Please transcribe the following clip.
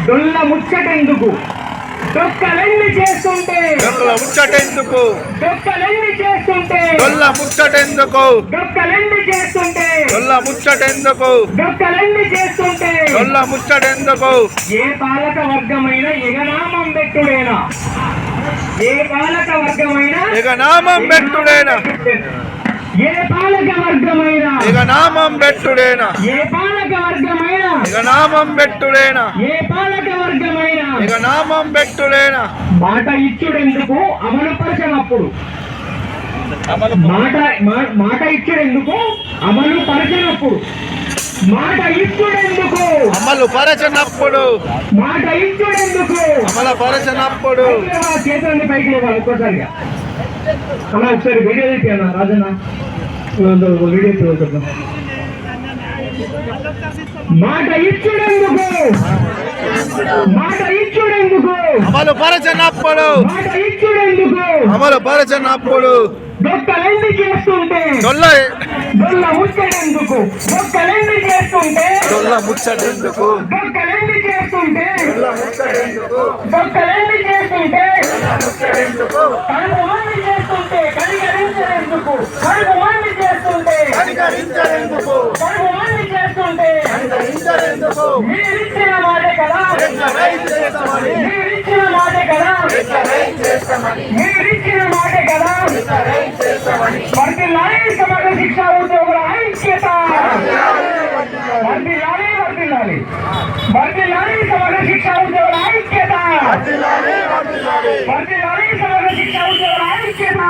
దొల్ల ముచ్చటెందుకు డొక్కలెన్ని చేస్తుంటే డొక్కల ముచ్చటెందుకు డొక్కలెన్ని చేస్తుంటే డొల్ల ముచ్చటెందుకు డొక్కలెన్ని చేస్తుంటే డొల్ల ముచ్చటెందుకు డొక్కలెన్ని చేస్తుంటే డొల్ల ముచ్చటెందుకు ఏ పాలక వర్గమైన ఎగనామం పెట్టుడేనా ఏ పాలక వర్గమైన నామం పెట్టుడేనా ఏ పాలక వర్గమైన నామం పెట్టుడేనా ఏ పాలక వర్గమైన నామం పెట్టుడేనా ఏ పాలక వర్గమైన నామం పెట్టుడేనా మాట ఇచ్చుడెందుకు అమలుపరచనప్పుడు మాట ఇచ్చుడెందుకు అమలు పరచనప్పుడు మాట ఇచ్చుడెందుకు అమలు పరచనప్పుడు మాట ఇచ్చుడెందుకు అమలు పరచనప్పుడు చేతులన్నీ పైకి లేవాలి ఒక్కోసారిగా అలా ఒకసారి వీడియో తీయన్నా రాజన్న వీడియో చూద్దాం మాట ఇచ్చుడెందుకు మాట ఇచ్చుడెందుకు అమలు పరచనప్పుడు మాట ఇచ్చుడెందుకు అమలు పరచనప్పుడు డొక్కలెన్ని చేస్తుంటే డొల్ల ముచ్చటెందుకు డొక్కలెన్ని చేస్తుంటే డొల్ల ముచ్చటెందుకు డొక్కలెన్ని చేస్తుంటే ముచ్చటెందుకు డొక్కలెన్ని చేస్తుంటే ముచ్చటెందుకు కడుపు మంది చేస్తుంటే కనికరించరెందుకు కడుపు మంది చేస్తుంటే కనికరించరెందుకు కడుపు మంది చేస్తుంటే కనికరించరెందుకు మీరిచ్చిన మాట కదా మీరిచ్చిన మాట కదా మీరిచ్చిన మాట కదా వర్ధిల్లాలి సమగ్ర శిక్షా ఉద్యోగుల ఐక్యత వర్ధిల్లాలి వర్ధిల్లాలి వర్ధిల్లాలి సమగ్ర శిక్షా ఉద్యోగుల ఐక్యత వర్ధిల్లాలి సమగ్ర శిక్షా ఉద్యోగుల ఐక్యత